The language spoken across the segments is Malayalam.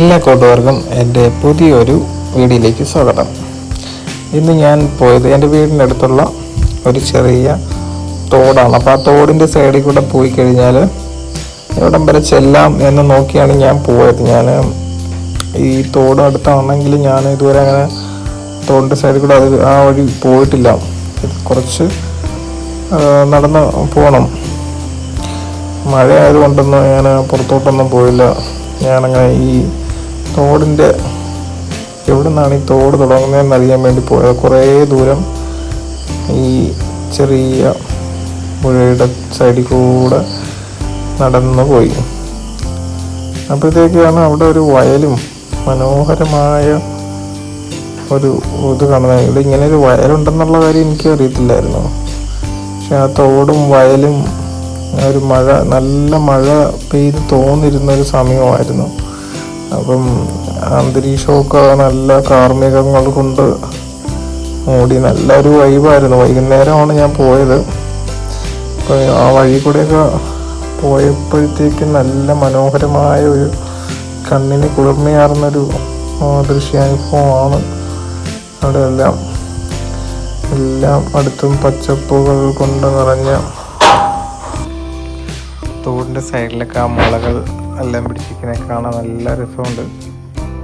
എല്ലാ കൂട്ടുകാർക്കും എൻ്റെ പുതിയൊരു വീഡിയോയിലേക്ക് സ്വാഗതം. ഇന്ന് ഞാൻ പോയത് എൻ്റെ വീടിൻ്റെ അടുത്തുള്ള ഒരു ചെറിയ തോടാണ്. അപ്പോൾ ആ തോടിൻ്റെ സൈഡിൽ കൂടെ പോയി കഴിഞ്ഞാൽ എവിടം വരെ ചെല്ലാം എന്ന് നോക്കിയാണ് ഞാൻ പോയത്. ഞാൻ ഈ തോട് അടുത്താണെങ്കിൽ ഞാൻ ഇതുവരെ അങ്ങനെ തോടിൻ്റെ സൈഡിൽ കൂടെ ആ വഴി പോയിട്ടില്ല. കുറച്ച് നടന്ന് പോകണം. മഴ ആയതുകൊണ്ടൊന്നും ഞാൻ പുറത്തോട്ടൊന്നും പോയില്ല. ഞാനങ്ങനെ ഈ തോടിൻ്റെ എവിടെ നിന്നാണ് ഈ തോട് തുടങ്ങുന്നതെന്ന് അറിയാൻ വേണ്ടി പോയത്. കുറേ ദൂരം ഈ ചെറിയ പുഴയുടെ സൈഡിൽ കൂടെ നടന്നു പോയി. അപ്പോഴത്തേക്കാണ് അവിടെ ഒരു വയലും മനോഹരമായ ഒരു ഇത് കാണുന്നത്. ഇവിടെ ഇങ്ങനെ ഒരു വയലുണ്ടെന്നുള്ള കാര്യം എനിക്ക് അറിയത്തില്ലായിരുന്നു. പക്ഷെ ആ തോടും വയലും ഒരു നല്ല മഴ പെയ്ത് തോന്നിരുന്നൊരു സമയമായിരുന്നു. അപ്പം അന്തരീക്ഷമൊക്കെ നല്ല കാർമികങ്ങൾ കൊണ്ട് മൂടി നല്ലൊരു വൈബായിരുന്നു. വൈകുന്നേരമാണ് ഞാൻ പോയത്. അപ്പോൾ ആ വഴി കൂടെയൊക്കെ പോയപ്പോഴത്തേക്ക് നല്ല മനോഹരമായ ഒരു കണ്ണിന് കുളിർമയാർന്നൊരു ദൃശ്യാനുഭവമാണ്. അവിടെ എല്ലാം അടുത്തും പച്ചപ്പുകൾ കൊണ്ട് നിറഞ്ഞ തോടിൻ്റെ സൈഡിലൊക്കെ ആ മുളകൾ എല്ലാം പിടിച്ചിരിക്കുന്നത് കാണാൻ നല്ല രസമുണ്ട്.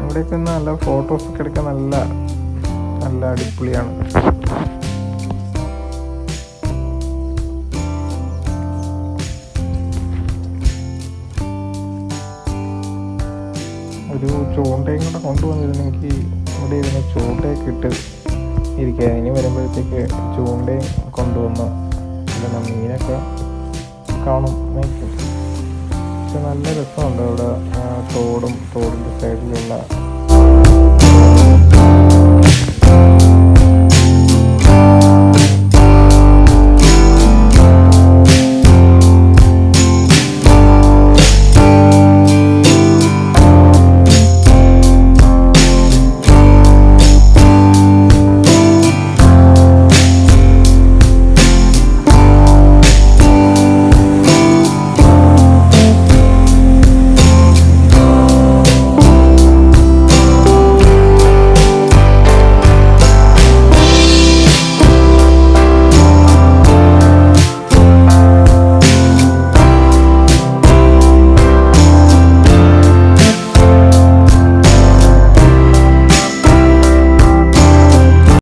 ഇവിടെയൊക്കെ നല്ല ഫോട്ടോസൊക്കെ എടുക്കാൻ നല്ല അടിപൊളിയാണ്. ഒരു ചൂണ്ടയും കൂടെ കൊണ്ടുവന്നിരുന്നെങ്കിൽ ഇവിടെ ഇരുന്ന് ചൂണ്ടയൊക്കെ ഇട്ട് ഇരിക്കുക. ഇനി വരുമ്പോഴത്തേക്ക് ചൂണ്ടയും കൊണ്ടുവന്ന് പിന്നെ മീനൊക്കെ കാണും നോക്കും. പക്ഷെ നല്ല രസമുണ്ട് അവിടെ തോടിൻ്റെ സൈഡിലുള്ള